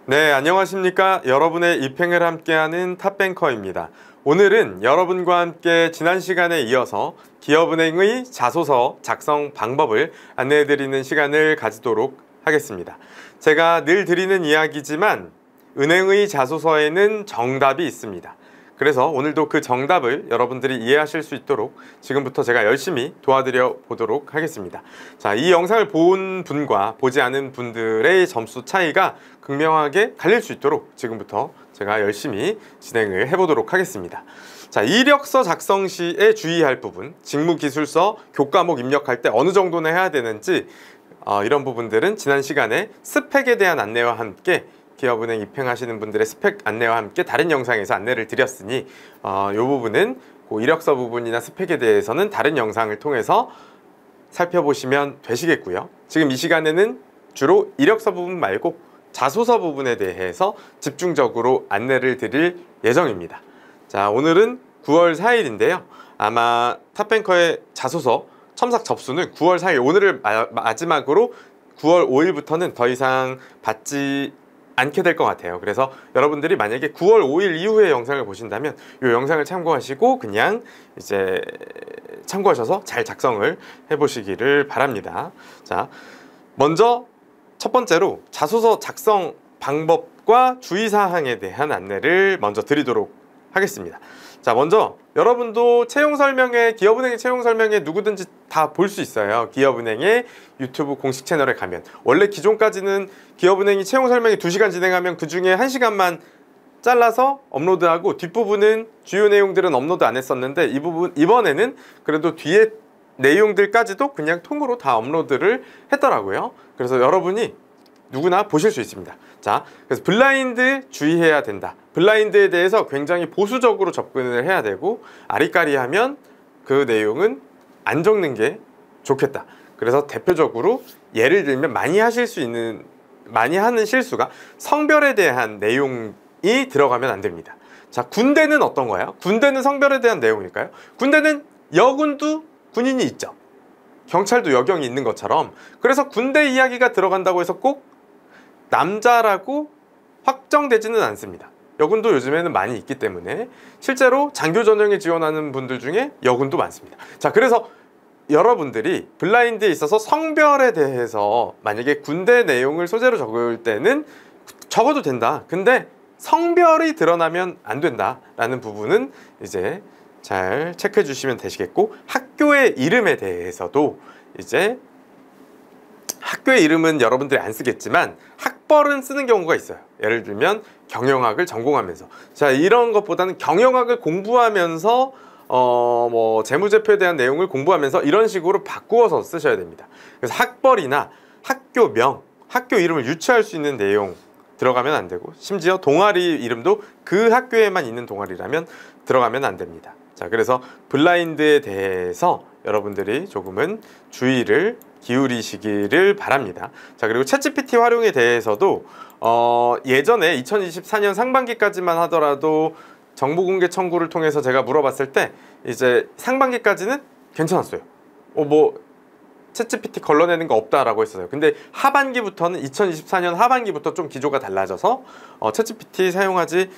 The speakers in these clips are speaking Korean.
네, 안녕하십니까. 여러분의 입행을 함께하는 탑뱅커입니다. 오늘은 여러분과 함께 지난 시간에 이어서 기업은행의 자소서 작성 방법을 안내해드리는 시간을 가지도록 하겠습니다. 제가 늘 드리는 이야기지만 은행의 자소서에는 정답이 있습니다. 그래서 오늘도 그 정답을 여러분들이 이해하실 수 있도록 지금부터 제가 열심히 도와드려 보도록 하겠습니다. 자, 이 영상을 본 분과 보지 않은 분들의 점수 차이가 극명하게 갈릴 수 있도록 지금부터 제가 열심히 진행을 해보도록 하겠습니다. 자, 이력서 작성 시에 주의할 부분, 직무기술서 교과목 입력할 때 어느 정도는 해야 되는지 이런 부분들은 지난 시간에 스펙에 대한 안내와 함께 기업은행 입행하시는 분들의 스펙 안내와 함께 다른 영상에서 안내를 드렸으니 이 부분은 그 이력서 부분이나 스펙에 대해서는 다른 영상을 통해서 살펴보시면 되시겠고요. 지금 이 시간에는 주로 이력서 부분 말고 자소서 부분에 대해서 집중적으로 안내를 드릴 예정입니다. 자, 오늘은 9월 4일인데요. 아마 탑뱅커의 자소서 첨삭 접수는 9월 4일 오늘을 마지막으로 9월 5일부터는 더 이상 받지 않게 될 것 같아요. 그래서 여러분들이 만약에 9월 5일 이후의 영상을 보신다면 이 영상을 참고하시고 그냥 이제 참고하셔서 잘 작성을 해보시기를 바랍니다. 자, 먼저 첫 번째로 자소서 작성 방법과 주의사항에 대한 안내를 먼저 드리도록 하겠습니다. 자, 먼저 여러분도 채용설명회, 기업은행의 채용설명회 누구든지 다 볼 수 있어요. 기업은행의 유튜브 공식 채널에 가면 원래 기존까지는 기업은행이 채용설명회 2시간 진행하면 그 중에 1시간만 잘라서 업로드하고 뒷부분은 주요 내용들은 업로드 안 했었는데 이번에는 그래도 뒤에 내용들까지도 그냥 통으로 다 업로드를 했더라고요. 그래서 여러분이 누구나 보실 수 있습니다. 자, 그래서 블라인드 주의해야 된다. 블라인드에 대해서 굉장히 보수적으로 접근을 해야 되고 아리까리하면 그 내용은 안 적는 게 좋겠다. 그래서 대표적으로 예를 들면 많이 하는 실수가 성별에 대한 내용이 들어가면 안 됩니다. 자, 군대는 어떤 거예요? 군대는 성별에 대한 내용일까요? 군대는 여군도 군인이 있죠. 경찰도 여경이 있는 것처럼. 그래서 군대 이야기가 들어간다고 해서 꼭 남자라고 확정되지는 않습니다. 여군도 요즘에는 많이 있기 때문에 실제로 장교 전형에 지원하는 분들 중에 여군도 많습니다. 자, 그래서 여러분들이 블라인드에 있어서 성별에 대해서 만약에 군대 내용을 소재로 적을 때는 적어도 된다. 근데 성별이 드러나면 안 된다라는 부분은 이제 잘 체크해 주시면 되시겠고, 학교의 이름에 대해서도 이제 학교의 이름은 여러분들이 안 쓰겠지만 학벌은 쓰는 경우가 있어요. 예를 들면 경영학을 전공하면서, 자, 이런 것보다는 경영학을 공부하면서 뭐 재무제표에 대한 내용을 공부하면서 이런 식으로 바꾸어서 쓰셔야 됩니다. 그래서 학벌이나 학교명, 학교 이름을 유추할 수 있는 내용 들어가면 안 되고, 심지어 동아리 이름도 그 학교에만 있는 동아리라면 들어가면 안 됩니다. 자, 그래서 블라인드에 대해서 여러분들이 조금은 주의를 기울이시기를 바랍니다. 자, 그리고 챗GPT 활용에 대해서도 예전에 2024년 상반기까지만 하더라도 정보공개 청구를 통해서 제가 물어봤을 때 이제 상반기까지는 괜찮았어요. 뭐 챗GPT 걸러내는 거 없다라고 했었어요. 근데 하반기부터는 2024년 하반기부터 좀 기조가 달라져서 챗GPT 사용하지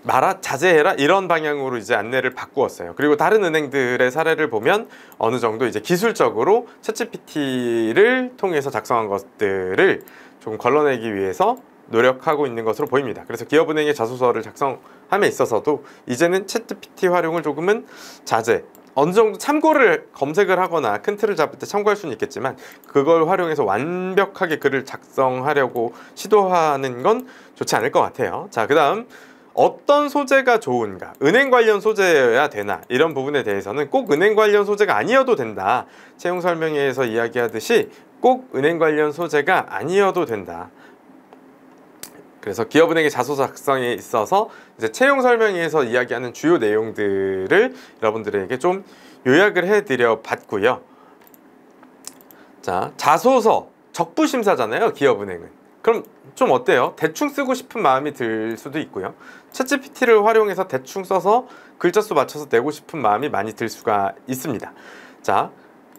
마라, 자제해라, 이런 방향으로 이제 안내를 바꾸었어요. 그리고 다른 은행들의 사례를 보면 어느 정도 이제 기술적으로 챗GPT를 통해서 작성한 것들을 좀 걸러내기 위해서 노력하고 있는 것으로 보입니다. 그래서 기업은행의 자소서를 작성함에 있어서도 이제는 챗GPT 활용을 조금은 자제, 어느 정도 참고를 검색을 하거나 큰 틀을 잡을 때 참고할 수는 있겠지만 그걸 활용해서 완벽하게 글을 작성하려고 시도하는 건 좋지 않을 것 같아요. 자, 그 다음 어떤 소재가 좋은가, 은행 관련 소재여야 되나, 이런 부분에 대해서는 꼭 은행 관련 소재가 아니어도 된다. 채용 설명회에서 이야기하듯이 꼭 은행 관련 소재가 아니어도 된다. 그래서 기업은행의 자소서 작성에 있어서 이제 채용 설명회에서 이야기하는 주요 내용들을 여러분들에게 좀 요약을 해드려 봤고요. 자, 자소서 적부심사잖아요, 기업은행은. 그럼 좀 어때요? 대충 쓰고 싶은 마음이 들 수도 있고요. 챗GPT를 활용해서 대충 써서 글자 수 맞춰서 내고 싶은 마음이 많이 들 수가 있습니다. 자,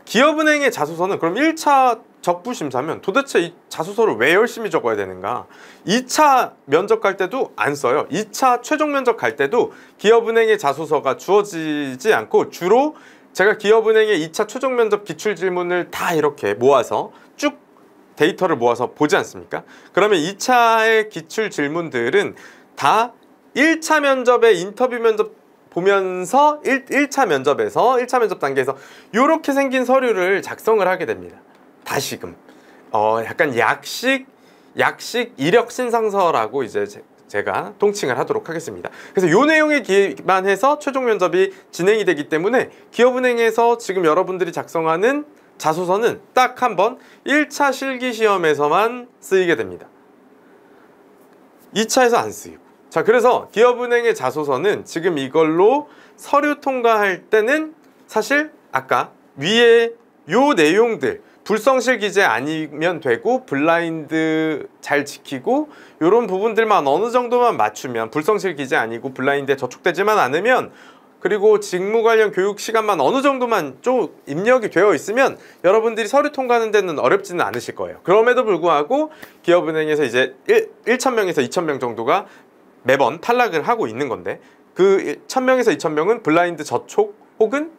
기업은행의 자소서는 그럼 1차 적부심사면 도대체 이 자소서를 왜 열심히 적어야 되는가? 2차 면접 갈 때도 안 써요. 2차 최종 면접 갈 때도 기업은행의 자소서가 주어지지 않고 주로 제가 기업은행의 2차 최종 면접 기출질문을 다 이렇게 모아서 쭉 데이터를 모아서 보지 않습니까? 그러면 2차의 기출질문들은 다 1차 면접의 인터뷰 면접 보면서 1차 면접 단계에서 이렇게 생긴 서류를 작성을 하게 됩니다. 다시금 약간 약식 이력 신상서라고 이제 제가 통칭을 하도록 하겠습니다. 그래서 이 내용에 기반해서 최종 면접이 진행이 되기 때문에 기업은행에서 지금 여러분들이 작성하는 자소서는 딱 한 번 1차 실기시험에서만 쓰이게 됩니다. 2차에서 안 쓰이고. 자, 그래서 기업은행의 자소서는 지금 이걸로 서류 통과할 때는 사실 아까 위에 요 내용들 불성실 기재 아니면 되고 블라인드 잘 지키고 요런 부분들만 어느 정도만 맞추면 불성실 기재 아니고 블라인드에 저촉되지만 않으면 그리고 직무 관련 교육 시간만 어느 정도만 좀 입력이 되어 있으면 여러분들이 서류 통과하는 데는 어렵지는 않으실 거예요. 그럼에도 불구하고 기업은행에서 이제 1,000명에서 2,000명 정도가 매번 탈락을 하고 있는 건데 그 1,000명에서 2,000명은 블라인드 저촉 혹은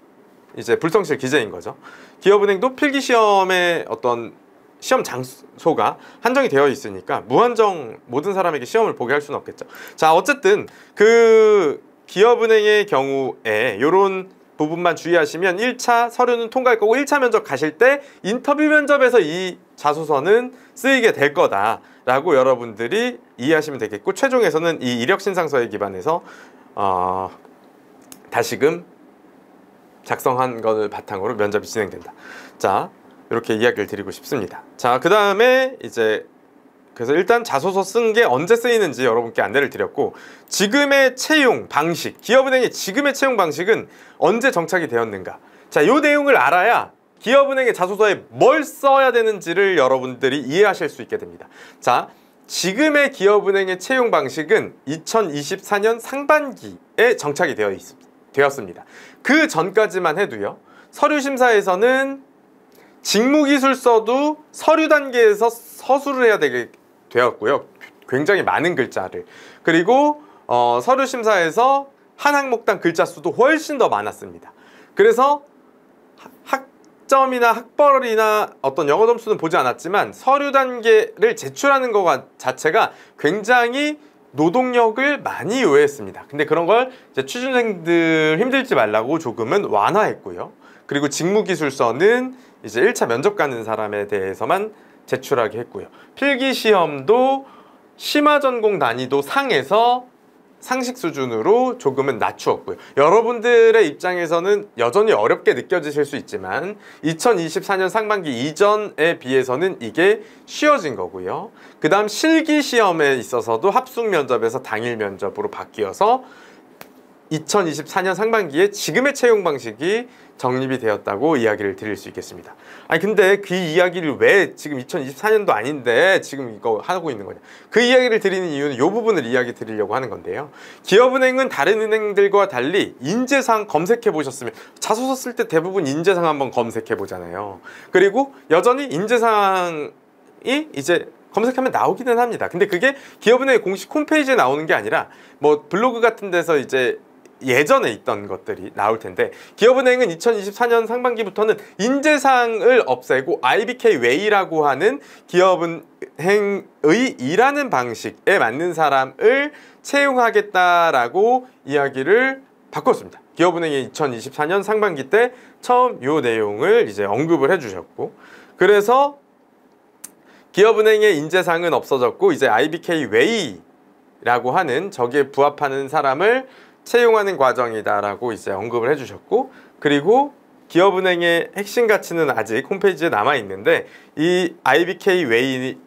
이제 불성실 기재인 거죠. 기업은행도 필기시험의 어떤 시험 장소가 한정이 되어 있으니까 무한정 모든 사람에게 시험을 보게 할 수는 없겠죠. 자, 어쨌든 그 기업은행의 경우에 이런 부분만 주의하시면 1차 서류는 통과할 거고 1차 면접 가실 때 인터뷰 면접에서 이 자소서는 쓰이게 될 거다라고 여러분들이 이해하시면 되겠고 최종에서는 이 이력신상서에 기반해서 다시금 작성한 것을 바탕으로 면접이 진행된다. 자, 이렇게 이야기를 드리고 싶습니다. 자, 그 다음에 이제 그래서 일단 자소서 쓴 게 언제 쓰이는지 여러분께 안내를 드렸고 지금의 채용 방식, 기업은행의 지금의 채용 방식은 언제 정착이 되었는가. 자, 이 내용을 알아야 기업은행의 자소서에 뭘 써야 되는지를 여러분들이 이해하실 수 있게 됩니다. 자, 지금의 기업은행의 채용 방식은 2024년 상반기에 정착이 되었습니다. 그 전까지만 해도요. 서류심사에서는 직무기술서도 서류 단계에서 서술을 해야 되었고요. 굉장히 많은 글자를. 그리고 서류심사에서 한 항목당 글자 수도 훨씬 더 많았습니다. 그래서 학점이나 학벌이나 어떤 영어 점수는 보지 않았지만 서류 단계를 제출하는 것 자체가 굉장히 노동력을 많이 요했습니다. 근데 그런 걸 이제 취준생들 힘들지 말라고 조금은 완화했고요. 그리고 직무기술서는 이제 1차 면접 가는 사람에 대해서만 제출하게 했고요. 필기시험도 심화전공 난이도 상에서 상식 수준으로 조금은 낮추었고요. 여러분들의 입장에서는 여전히 어렵게 느껴지실 수 있지만 2024년 상반기 이전에 비해서는 이게 쉬워진 거고요. 그 다음 실기시험에 있어서도 합숙 면접에서 당일 면접으로 바뀌어서 2024년 상반기에 지금의 채용 방식이 정립이 되었다고 이야기를 드릴 수 있겠습니다. 아니 근데 그 이야기를 왜 지금 2024년도 아닌데 지금 이거 하고 있는 거냐. 그 이야기를 드리는 이유는 이 부분을 이야기 드리려고 하는 건데요. 기업은행은 다른 은행들과 달리 인재상 검색해 보셨으면 자소서 쓸 때 대부분 인재상 한번 검색해 보잖아요. 그리고 여전히 인재상이 이제 검색하면 나오기는 합니다. 근데 그게 기업은행의 공식 홈페이지에 나오는 게 아니라 뭐 블로그 같은 데서 이제 예전에 있던 것들이 나올 텐데 기업은행은 2024년 상반기부터는 인재상을 없애고 IBK 웨이라고 하는 기업은행의 일하는 방식에 맞는 사람을 채용하겠다라고 이야기를 바꿨습니다. 기업은행이 2024년 상반기 때 처음 이 내용을 이제 언급을 해주셨고 그래서 기업은행의 인재상은 없어졌고 이제 IBK 웨이라고 하는 저기에 부합하는 사람을 채용하는 과정이다라고 이제 언급을 해주셨고 그리고 기업은행의 핵심 가치는 아직 홈페이지에 남아 있는데 이 IBK 웨이는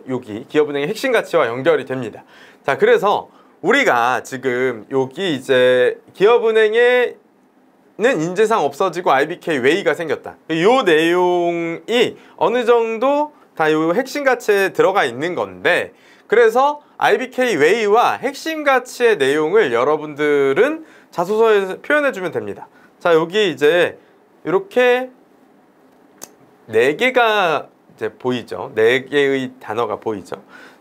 여기 기업은행의 핵심 가치와 연결이 됩니다. 자, 그래서 우리가 지금 여기 이제 기업은행에는 인재상 없어지고 IBK 웨이가 생겼다. 이 내용이 어느 정도 다 이 핵심 가치에 들어가 있는 건데 그래서 IBK 웨이와 핵심 가치의 내용을 여러분들은 자소서에 표현해 주면 됩니다. 자, 여기 이제 이렇게 4개가 이제 보이죠. 4개의 단어가 보이죠.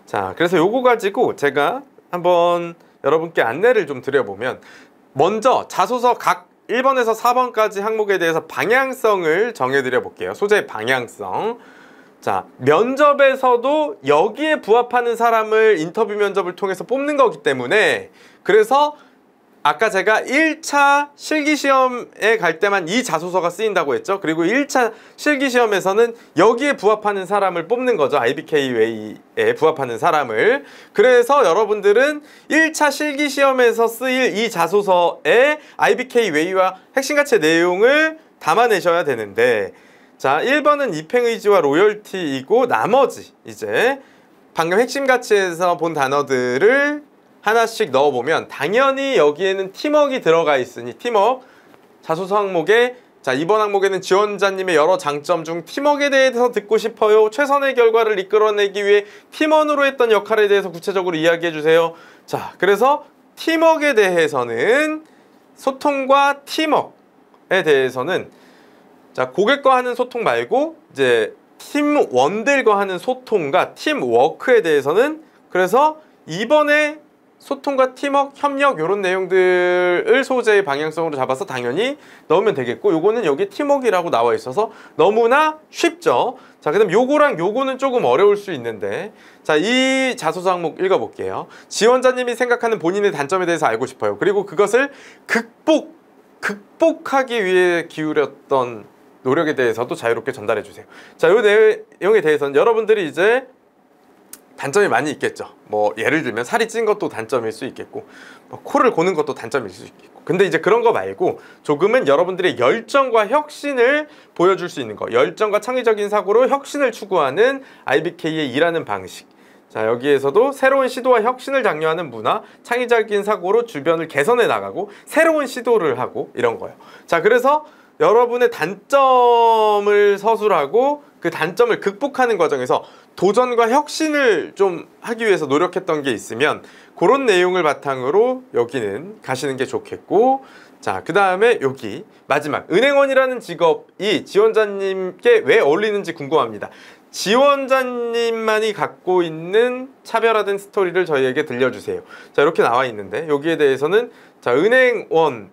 자, 그래서 요거 가지고 제가 한번 여러분께 안내를 좀 드려보면, 먼저 자소서 각 1번에서 4번까지 항목에 대해서 방향성을 정해드려 볼게요. 소재의 방향성. 자, 면접에서도 여기에 부합하는 사람을 인터뷰 면접을 통해서 뽑는 거기 때문에, 그래서 아까 제가 1차 실기시험에 갈 때만 이 자소서가 쓰인다고 했죠. 그리고 1차 실기시험에서는 여기에 부합하는 사람을 뽑는 거죠. IBK 웨이에 부합하는 사람을. 그래서 여러분들은 1차 실기시험에서 쓰일 이 자소서에 IBK 웨이와 핵심가치의 내용을 담아내셔야 되는데, 자, 1번은 입행의지와 로열티이고, 나머지 이제 방금 핵심가치에서 본 단어들을 하나씩 넣어보면, 당연히 여기에는 팀워크가 들어가 있으니, 팀워크 자소서 항목에, 자, 이번 항목에는 지원자님의 여러 장점 중 팀워크에 대해서 듣고 싶어요. 최선의 결과를 이끌어내기 위해 팀원으로 했던 역할에 대해서 구체적으로 이야기해 주세요. 자, 그래서 팀워크에 대해서는, 소통과 팀워크에 대해서는, 자, 고객과 하는 소통 말고 이제 팀원들과 하는 소통과 팀워크에 대해서는, 그래서 이번에 소통과 팀워크, 협력 이런 내용들을 소재의 방향성으로 잡아서 당연히 넣으면 되겠고, 요거는 여기 팀워크라고 나와 있어서 너무나 쉽죠. 자, 그 다음 요거랑 요거는 조금 어려울 수 있는데, 자, 이 자소서 항목 읽어볼게요. 지원자님이 생각하는 본인의 단점에 대해서 알고 싶어요. 그리고 그것을 극복하기 위해 기울였던 노력에 대해서도 자유롭게 전달해 주세요. 자, 요 내용에 대해서는 여러분들이 이제 단점이 많이 있겠죠. 뭐 예를 들면 살이 찐 것도 단점일 수 있겠고, 뭐 코를 고는 것도 단점일 수 있겠고. 근데 이제 그런 거 말고 조금은 여러분들의 열정과 혁신을 보여줄 수 있는 거, 열정과 창의적인 사고로 혁신을 추구하는 IBK의 일하는 방식. 자, 여기에서도 새로운 시도와 혁신을 장려하는 문화, 창의적인 사고로 주변을 개선해 나가고 새로운 시도를 하고, 이런 거예요. 자, 그래서 여러분의 단점을 서술하고 그 단점을 극복하는 과정에서 도전과 혁신을 좀 하기 위해서 노력했던 게 있으면, 그런 내용을 바탕으로 여기는 가시는 게 좋겠고, 자, 그 다음에 여기 마지막 은행원이라는 직업이 지원자님께 왜 어울리는지 궁금합니다. 지원자님만이 갖고 있는 차별화된 스토리를 저희에게 들려주세요. 자, 이렇게 나와 있는데, 여기에 대해서는, 자, 은행원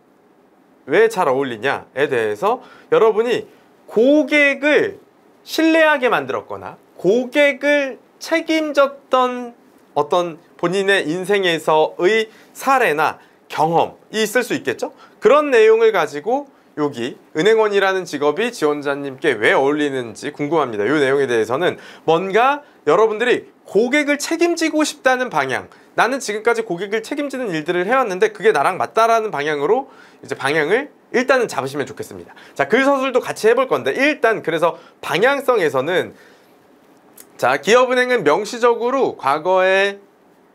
왜 잘 어울리냐에 대해서 여러분이 고객을 신뢰하게 만들었거나 고객을 책임졌던 어떤 본인의 인생에서의 사례나 경험이 있을 수 있겠죠? 그런 내용을 가지고 여기 은행원이라는 직업이 지원자님께 왜 어울리는지 궁금합니다. 이 내용에 대해서는 뭔가 여러분들이 고객을 책임지고 싶다는 방향, 나는 지금까지 고객을 책임지는 일들을 해왔는데 그게 나랑 맞다라는 방향으로 이제 방향을 일단은 잡으시면 좋겠습니다. 자, 글 서술도 같이 해볼 건데, 일단 그래서 방향성에서는, 자, 기업은행은 명시적으로 과거에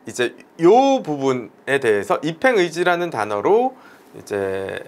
이제 요 부분에 대해서 입행의지라는 단어로 이제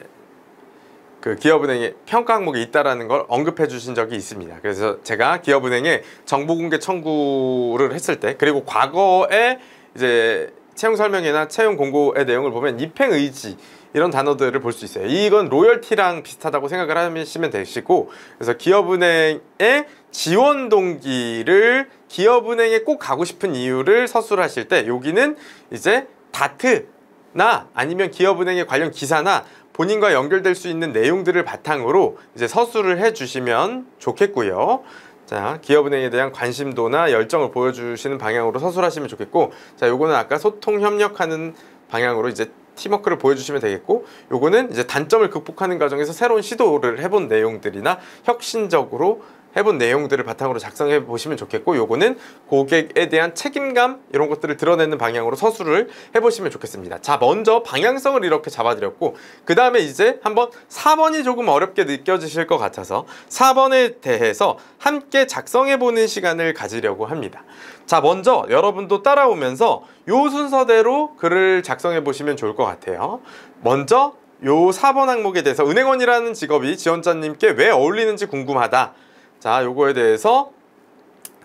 그 기업은행의 평가 항목이 있다라는 걸 언급해 주신 적이 있습니다. 그래서 제가 기업은행에 정보공개 청구를 했을 때, 그리고 과거에 이제 채용 설명회나 채용 공고의 내용을 보면 입행의지 이런 단어들을 볼 수 있어요. 이건 로열티랑 비슷하다고 생각을 하시면 되시고, 그래서 기업은행의 지원 동기를, 기업은행에 꼭 가고 싶은 이유를 서술하실 때 여기는 이제 다트나 아니면 기업은행의 관련 기사나 본인과 연결될 수 있는 내용들을 바탕으로 이제 서술을 해주시면 좋겠고요. 자, 기업은행에 대한 관심도나 열정을 보여주시는 방향으로 서술하시면 좋겠고, 자, 요거는 아까 소통 협력하는 방향으로 이제 팀워크를 보여주시면 되겠고, 요거는 이제 단점을 극복하는 과정에서 새로운 시도를 해본 내용들이나 혁신적으로 해본 내용들을 바탕으로 작성해 보시면 좋겠고, 요거는 고객에 대한 책임감 이런 것들을 드러내는 방향으로 서술을 해보시면 좋겠습니다. 자, 먼저 방향성을 이렇게 잡아드렸고, 그 다음에 이제 한번 4번이 조금 어렵게 느껴지실 것 같아서 4번에 대해서 함께 작성해보는 시간을 가지려고 합니다. 자, 먼저 여러분도 따라오면서 요 순서대로 글을 작성해 보시면 좋을 것 같아요. 먼저 요 4번 항목에 대해서 은행원이라는 직업이 지원자님께 왜 어울리는지 궁금하다. 자, 요거에 대해서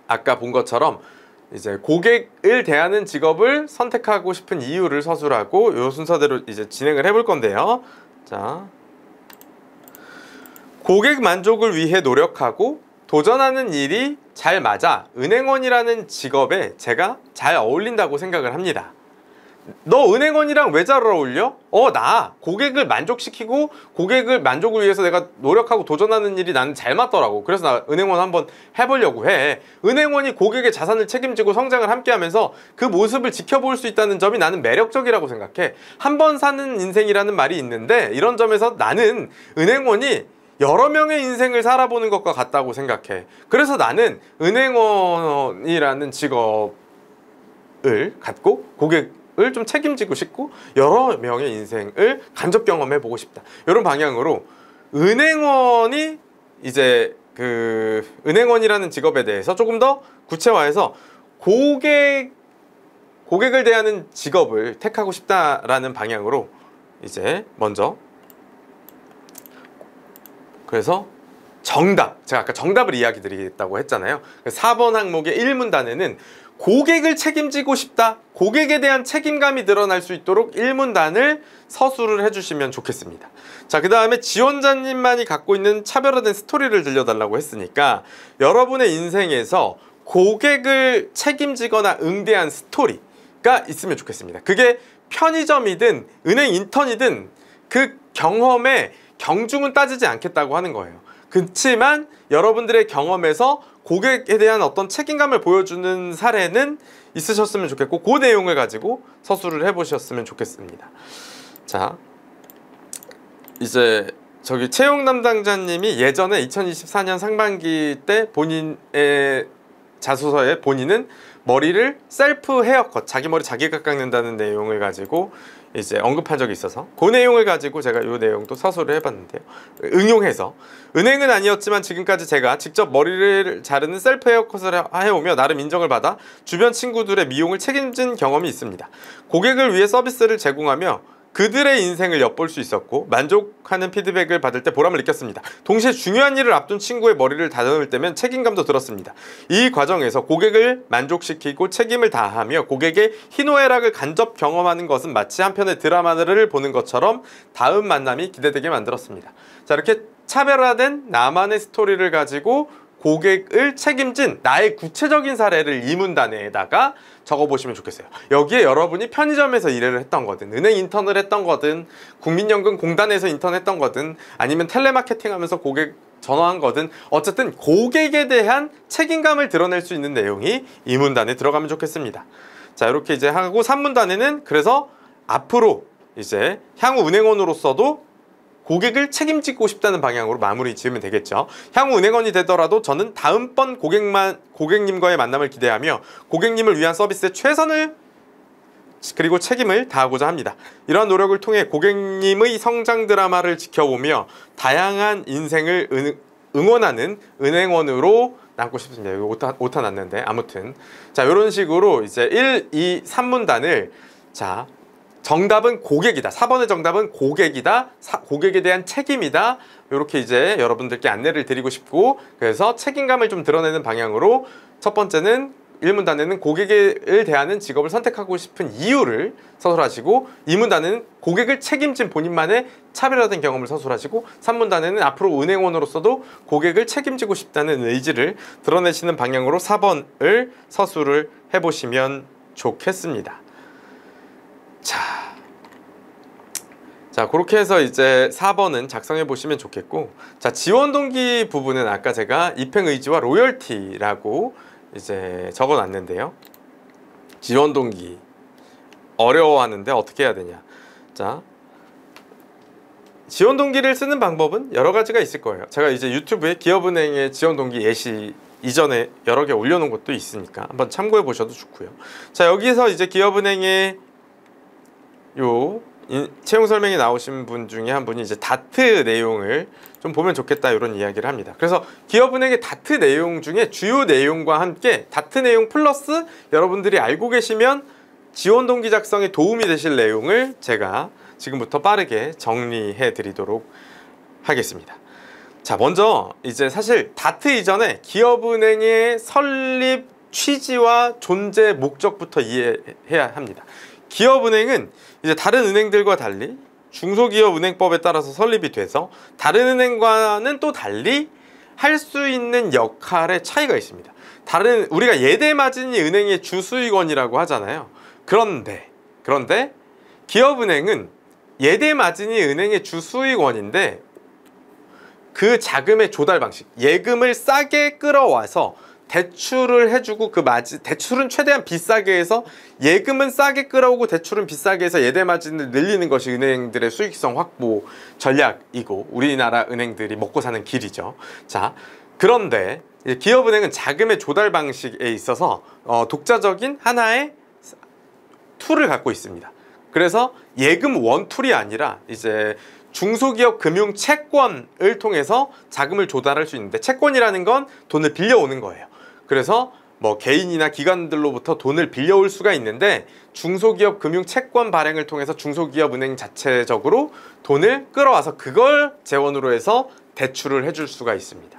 아까 본 것처럼 이제 고객을 대하는 직업을 선택하고 싶은 이유를 서술하고 요 순서대로 이제 진행을 해볼 건데요. 자, 고객 만족을 위해 노력하고 도전하는 일이 잘 맞아 은행원이라는 직업에 제가 잘 어울린다고 생각을 합니다. 너 은행원이랑 왜 잘 어울려? 나 고객을 만족시키고 고객을 만족을 위해서 내가 노력하고 도전하는 일이 나는 잘 맞더라고. 그래서 나 은행원 한번 해보려고 해. 은행원이 고객의 자산을 책임지고 성장을 함께 하면서 그 모습을 지켜볼 수 있다는 점이 나는 매력적이라고 생각해. 한 번 사는 인생이라는 말이 있는데 이런 점에서 나는 은행원이 여러 명의 인생을 살아보는 것과 같다고 생각해. 그래서 나는 은행원이라는 직업을 갖고 고객을 좀 책임지고 싶고 여러 명의 인생을 간접 경험해 보고 싶다. 이런 방향으로 은행원이 이제 그 은행원이라는 직업에 대해서 조금 더 구체화해서 고객을 대하는 직업을 택하고 싶다라는 방향으로 이제 먼저 그래서 정답, 제가 아까 정답을 이야기 드리겠다고 했잖아요. 4번 항목의 1문단에는 고객을 책임지고 싶다, 고객에 대한 책임감이 드러날 수 있도록 1문단을 서술을 해주시면 좋겠습니다. 자, 그 다음에 지원자님만이 갖고 있는 차별화된 스토리를 들려달라고 했으니까 여러분의 인생에서 고객을 책임지거나 응대한 스토리가 있으면 좋겠습니다. 그게 편의점이든 은행 인턴이든 그 경험에 경중은 따지지 않겠다고 하는 거예요. 그렇지만 여러분들의 경험에서 고객에 대한 어떤 책임감을 보여주는 사례는 있으셨으면 좋겠고 그 내용을 가지고 서술을 해보셨으면 좋겠습니다. 자, 이제 저기 채용 담당자님이 예전에 2024년 상반기 때 본인의 자소서에 본인은 머리를 셀프 헤어컷, 자기 머리 자기가 깎는다는 내용을 가지고 이제 언급한 적이 있어서 그 내용을 가지고 제가 이 내용도 서술을 해봤는데요. 응용해서 은행은 아니었지만 지금까지 제가 직접 머리를 자르는 셀프 헤어컷을 해오며 나름 인정을 받아 주변 친구들의 미용을 책임진 경험이 있습니다. 고객을 위해 서비스를 제공하며 그들의 인생을 엿볼 수 있었고 만족하는 피드백을 받을 때 보람을 느꼈습니다. 동시에 중요한 일을 앞둔 친구의 머리를 다듬을 때면 책임감도 들었습니다. 이 과정에서 고객을 만족시키고 책임을 다하며 고객의 희노애락을 간접 경험하는 것은 마치 한편의 드라마를 보는 것처럼 다음 만남이 기대되게 만들었습니다. 자, 이렇게 차별화된 나만의 스토리를 가지고 고객을 책임진 나의 구체적인 사례를 이 문단에다가 적어보시면 좋겠어요. 여기에 여러분이 편의점에서 일을 했던 거든 은행 인턴을 했던 거든 국민연금 공단에서 인턴했던 거든 아니면 텔레마케팅 하면서 고객 전화한 거든 어쨌든 고객에 대한 책임감을 드러낼 수 있는 내용이 이 문단에 들어가면 좋겠습니다. 자, 이렇게 이제 하고 3문단에는 그래서 앞으로 이제 향후 은행원으로서도 고객을 책임지고 싶다는 방향으로 마무리 지으면 되겠죠. 향후 은행원이 되더라도 저는 다음번 고객님과의 만남을 기대하며 고객님을 위한 서비스에 최선을 그리고 책임을 다하고자 합니다. 이러한 노력을 통해 고객님의 성장 드라마를 지켜보며 다양한 인생을 응원하는 은행원으로 남고 싶습니다. 여기 오타 났는데 아무튼 자, 이런 식으로 이제 1, 2, 3문단을 자, 정답은 고객이다. 4번의 정답은 고객이다. 고객에 대한 책임이다. 이렇게 이제 여러분들께 안내를 드리고 싶고 그래서 책임감을 좀 드러내는 방향으로 첫 번째는 1문단에는 고객을 대하는 직업을 선택하고 싶은 이유를 서술하시고 2문단에는 고객을 책임진 본인만의 차별화된 경험을 서술하시고 3문단에는 앞으로 은행원으로서도 고객을 책임지고 싶다는 의지를 드러내시는 방향으로 4번을 서술을 해보시면 좋겠습니다. 자, 그렇게 해서 이제 4번은 작성해 보시면 좋겠고 자, 지원 동기 부분은 아까 제가 입행 의지와 로열티라고 이제 적어 놨는데요. 지원 동기 어려워하는데 어떻게 해야 되냐. 자, 지원 동기를 쓰는 방법은 여러 가지가 있을 거예요. 제가 이제 유튜브에 기업은행의 지원 동기 예시 이전에 여러 개 올려놓은 것도 있으니까 한번 참고해 보셔도 좋고요. 자, 여기서 이제 기업은행의 요 채용 설명이 나오신 분 중에 한 분이 이제 다트 내용을 좀 보면 좋겠다 이런 이야기를 합니다. 그래서 기업은행의 다트 내용 중에 주요 내용과 함께 다트 내용 플러스 여러분들이 알고 계시면 지원 동기 작성에 도움이 되실 내용을 제가 지금부터 빠르게 정리해 드리도록 하겠습니다. 자, 먼저 이제 사실 다트 이전에 기업은행의 설립 취지와 존재 목적부터 이해해야 합니다. 기업은행은 이제 다른 은행들과 달리 중소기업은행법에 따라서 설립이 돼서 다른 은행과는 또 달리 할 수 있는 역할의 차이가 있습니다. 다른 우리가 예대마진이 은행의 주수익원이라고 하잖아요. 그런데 기업은행은 예대마진이 은행의 주수익원인데 그 자금의 조달 방식, 예금을 싸게 끌어와서 대출을 해주고 그 대출은 최대한 비싸게 해서 예금은 싸게 끌어오고 대출은 비싸게 해서 예대마진을 늘리는 것이 은행들의 수익성 확보 전략이고 우리나라 은행들이 먹고 사는 길이죠. 자, 그런데 기업은행은 자금의 조달 방식에 있어서 독자적인 하나의 툴을 갖고 있습니다. 그래서 예금 원툴이 아니라 이제 중소기업 금융 채권을 통해서 자금을 조달할 수 있는데, 채권이라는 건 돈을 빌려오는 거예요. 그래서 뭐 개인이나 기관들로부터 돈을 빌려올 수가 있는데, 중소기업 금융 채권 발행을 통해서 중소기업 은행 자체적으로 돈을 끌어와서 그걸 재원으로 해서 대출을 해줄 수가 있습니다.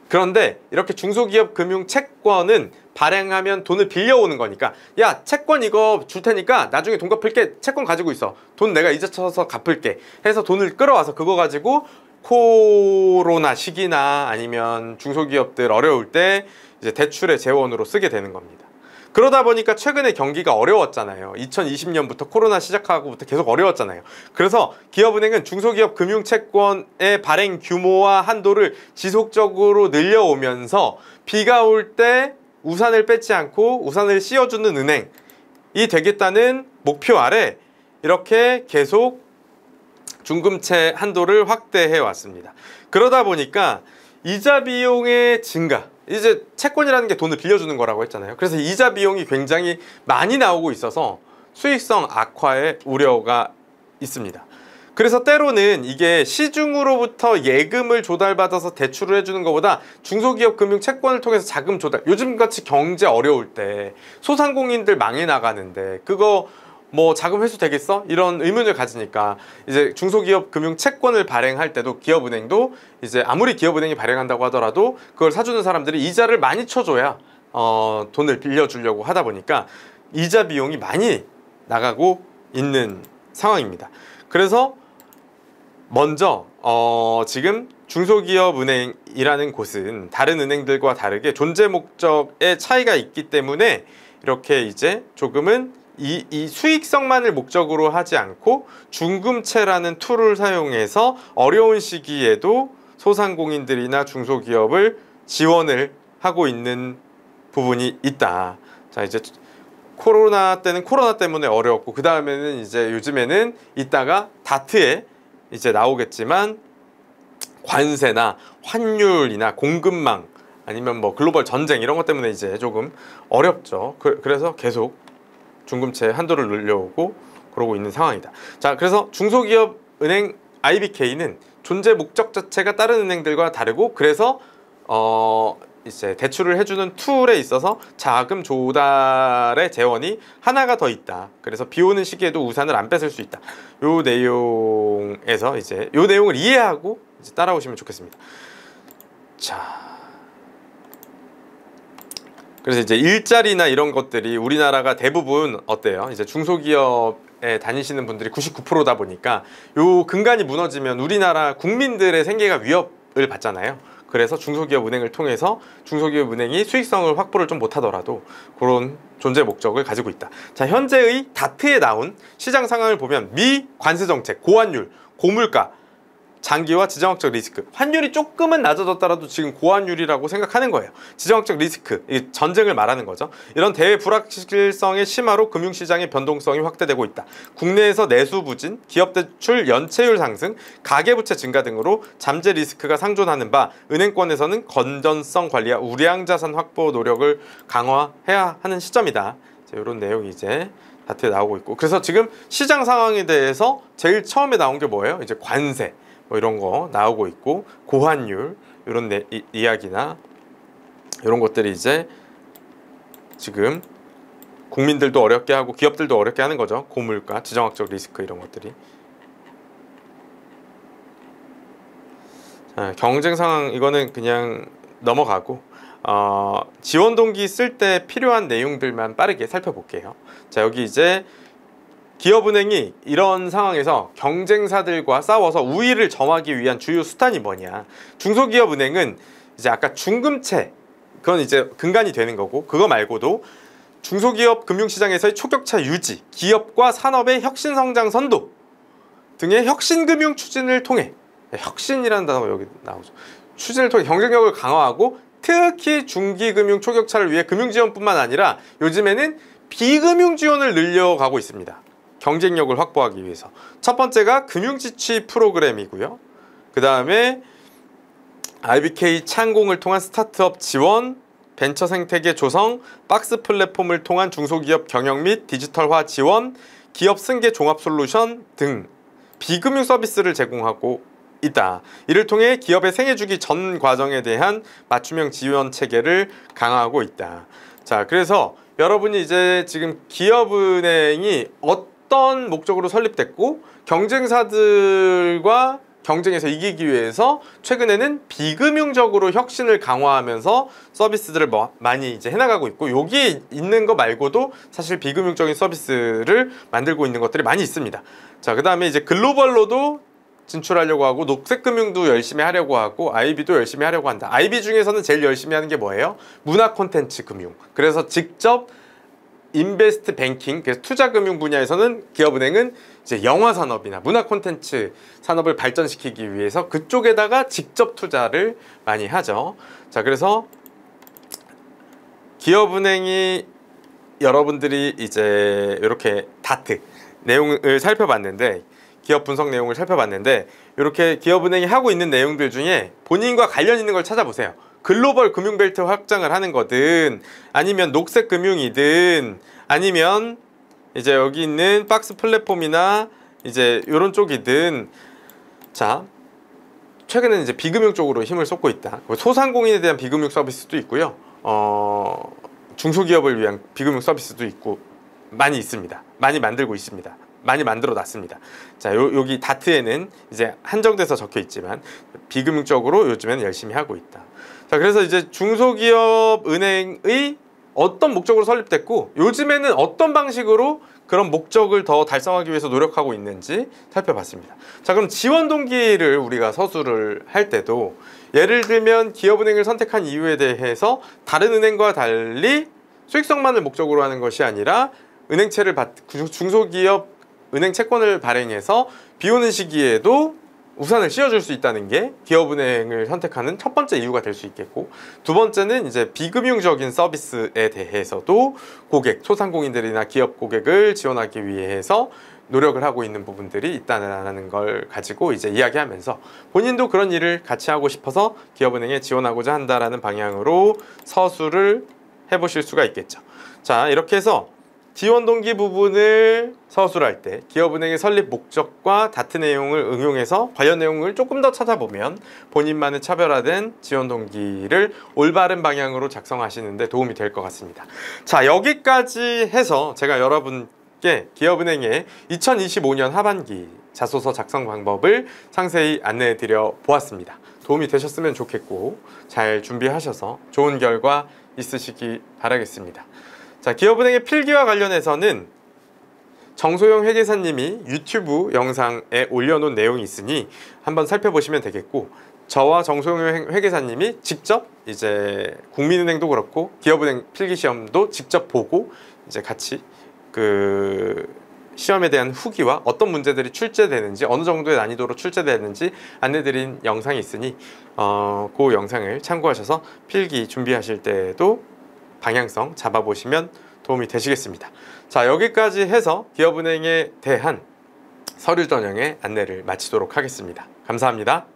그런데 이렇게 중소기업 금융 채권은 발행하면 돈을 빌려오는 거니까, 야, 채권 이거 줄 테니까 나중에 돈 갚을게, 채권 가지고 있어, 돈 내가 이자 쳐서 갚을게 해서 돈을 끌어와서 그거 가지고 코로나 시기나 아니면 중소기업들 어려울 때 이제 대출의 재원으로 쓰게 되는 겁니다. 그러다 보니까 최근에 경기가 어려웠잖아요. 2020년부터 코로나 시작하고부터 계속 어려웠잖아요. 그래서 기업은행은 중소기업 금융채권의 발행 규모와 한도를 지속적으로 늘려오면서 비가 올 때 우산을 뺏지 않고 우산을 씌워주는 은행이 되겠다는 목표 아래 이렇게 계속 중금채 한도를 확대해 왔습니다. 그러다 보니까 이자 비용의 증가, 이제 채권이라는 게 돈을 빌려주는 거라고 했잖아요. 그래서 이자 비용이 굉장히 많이 나오고 있어서 수익성 악화의 우려가 있습니다. 그래서 때로는 이게 시중으로부터 예금을 조달받아서 대출을 해주는 것보다 중소기업 금융 채권을 통해서 자금 조달, 요즘같이 경제 어려울 때 소상공인들 망해 나가는데 그거 뭐 자금 회수 되겠어? 이런 의문을 가지니까 이제 중소기업 금융 채권을 발행할 때도 기업은행도 이제 아무리 기업은행이 발행한다고 하더라도 그걸 사주는 사람들이 이자를 많이 쳐줘야 돈을 빌려주려고 하다 보니까 이자 비용이 많이 나가고 있는 상황입니다. 그래서 먼저 지금 중소기업은행이라는 곳은 다른 은행들과 다르게 존재 목적의 차이가 있기 때문에 이렇게 이제 조금은 이 수익성만을 목적으로 하지 않고 중금채라는 툴을 사용해서 어려운 시기에도 소상공인들이나 중소기업을 지원을 하고 있는 부분이 있다. 자, 이제 코로나 때는 코로나 때문에 어려웠고, 그 다음에는 이제 요즘에는 이따가 다트에 이제 나오겠지만 관세나 환율이나 공급망 아니면 뭐 글로벌 전쟁 이런 것 때문에 이제 조금 어렵죠. 그래서 계속 중금채 한도를 늘려오고 그러고 있는 상황이다. 자, 그래서 중소기업 은행 IBK는 존재 목적 자체가 다른 은행들과 다르고, 그래서 이제 대출을 해주는 툴에 있어서 자금 조달의 재원이 하나가 더 있다. 그래서 비 오는 시기에도 우산을 안 뺏을 수 있다. 요 내용에서 이제 요 내용을 이해하고 이제 따라오시면 좋겠습니다. 자, 그래서 이제 일자리나 이런 것들이 우리나라가 대부분 어때요? 이제 중소기업에 다니시는 분들이 99%다 보니까 요 근간이 무너지면 우리나라 국민들의 생계가 위협을 받잖아요. 그래서 중소기업 은행을 통해서 중소기업 은행이 수익성을 확보를 좀 못하더라도 그런 존재 목적을 가지고 있다. 자, 현재의 다트에 나온 시장 상황을 보면 미관세 정책, 고환율, 고물가, 장기와 지정학적 리스크, 환율이 조금은 낮아졌더라도 지금 고환율이라고 생각하는 거예요. 지정학적 리스크, 이 전쟁을 말하는 거죠. 이런 대외 불확실성의 심화로 금융시장의 변동성이 확대되고 있다. 국내에서 내수 부진, 기업 대출 연체율 상승, 가계부채 증가 등으로 잠재 리스크가 상존하는 바, 은행권에서는 건전성 관리와 우량 자산 확보 노력을 강화해야 하는 시점이다. 이런 내용이 이제 다트에 나오고 있고, 그래서 지금 시장 상황에 대해서 제일 처음에 나온 게 뭐예요? 이제 관세 뭐 이런 거 나오고 있고, 고환율 이런 이야기나 이런 것들이 이제 지금 국민들도 어렵게 하고 기업들도 어렵게 하는 거죠. 고물가, 지정학적 리스크 이런 것들이. 자, 경쟁 상황 이거는 그냥 넘어가고 지원 동기 쓸 때 필요한 내용들만 빠르게 살펴볼게요. 자, 여기 이제 기업은행이 이런 상황에서 경쟁사들과 싸워서 우위를 점하기 위한 주요 수단이 뭐냐. 중소기업은행은 이제 아까 중금채, 그건 이제 근간이 되는 거고, 그거 말고도 중소기업 금융시장에서의 초격차 유지, 기업과 산업의 혁신성장 선도 등의 혁신금융 추진을 통해, 혁신이라는 단어가 여기 나오죠. 추진을 통해 경쟁력을 강화하고 특히 중기금융 초격차를 위해 금융지원뿐만 아니라 요즘에는 비금융지원을 늘려가고 있습니다. 경쟁력을 확보하기 위해서. 첫 번째가 금융지취 프로그램이고요. 그 다음에 RBK 창공을 통한 스타트업 지원, 벤처 생태계 조성, 박스 플랫폼을 통한 중소기업 경영 및 디지털화 지원, 기업 승계 종합 솔루션 등 비금융 서비스를 제공하고 있다. 이를 통해 기업의 생애주기 전 과정에 대한 맞춤형 지원 체계를 강화하고 있다. 자, 그래서 여러분이 이제 지금 기업은행이 어떤 목적으로 설립됐고 경쟁사들과 경쟁에서 이기기 위해서 최근에는 비금융적으로 혁신을 강화하면서 서비스들을 많이 이제 해나가고 있고, 여기 있는 거 말고도 사실 비금융적인 서비스를 만들고 있는 것들이 많이 있습니다. 자, 그 다음에 이제 글로벌로도 진출하려고 하고 녹색금융도 열심히 하려고 하고 IB도 열심히 하려고 한다. IB 중에서는 제일 열심히 하는 게 뭐예요? 문화 콘텐츠 금융. 그래서 직접 인베스트 뱅킹, 그래서 투자금융 분야에서는 기업은행은 이제 영화 산업이나 문화 콘텐츠 산업을 발전시키기 위해서 그쪽에다가 직접 투자를 많이 하죠. 자, 그래서 기업은행이 여러분들이 이제 이렇게 다트 내용을 살펴봤는데, 기업 분석 내용을 살펴봤는데, 이렇게 기업은행이 하고 있는 내용들 중에 본인과 관련 있는 걸 찾아보세요. 글로벌 금융벨트 확장을 하는 거든, 아니면 녹색 금융이든, 아니면 이제 여기 있는 박스 플랫폼이나 이제 이런 쪽이든, 자, 최근에는 이제 비금융 쪽으로 힘을 쏟고 있다. 소상공인에 대한 비금융 서비스도 있고요. 중소기업을 위한 비금융 서비스도 있고 많이 있습니다. 많이 만들고 있습니다. 많이 만들어 놨습니다. 자, 여기 다트에는 이제 한정돼서 적혀 있지만 비금융적으로 요즘에는 열심히 하고 있다. 자, 그래서 이제 중소기업 은행의 어떤 목적으로 설립됐고 요즘에는 어떤 방식으로 그런 목적을 더 달성하기 위해서 노력하고 있는지 살펴봤습니다. 자, 그럼 지원 동기를 우리가 서술을 할 때도 예를 들면 기업은행을 선택한 이유에 대해서 다른 은행과 달리 수익성만을 목적으로 하는 것이 아니라 은행채를 중소기업 은행 채권을 발행해서 비 오는 시기에도 우산을 씌워줄 수 있다는 게 기업은행을 선택하는 첫 번째 이유가 될 수 있겠고, 두 번째는 이제 비금융적인 서비스에 대해서도 고객, 소상공인들이나 기업 고객을 지원하기 위해서 노력을 하고 있는 부분들이 있다는 걸 가지고 이제 이야기하면서 본인도 그런 일을 같이 하고 싶어서 기업은행에 지원하고자 한다라는 방향으로 서술을 해보실 수가 있겠죠. 자, 이렇게 해서 지원 동기 부분을 서술할 때 기업은행의 설립 목적과 다트 내용을 응용해서 관련 내용을 조금 더 찾아보면 본인만의 차별화된 지원 동기를 올바른 방향으로 작성하시는 데 도움이 될 것 같습니다. 자, 여기까지 해서 제가 여러분께 기업은행의 2025년 하반기 자소서 작성 방법을 상세히 안내해 드려 보았습니다. 도움이 되셨으면 좋겠고 잘 준비하셔서 좋은 결과 있으시기 바라겠습니다. 자, 기업은행의 필기와 관련해서는 정소영 회계사님이 유튜브 영상에 올려놓은 내용이 있으니 한번 살펴보시면 되겠고, 저와 정소영 회계사님이 직접 이제 국민은행도 그렇고 기업은행 필기시험도 직접 보고 이제 같이 그 시험에 대한 후기와 어떤 문제들이 출제되는지, 어느 정도의 난이도로 출제되는지 안내드린 영상이 있으니 그 영상을 참고하셔서 필기 준비하실 때에도 방향성 잡아보시면 도움이 되시겠습니다. 자, 여기까지 해서 기업은행에 대한 서류 전형의 안내를 마치도록 하겠습니다. 감사합니다.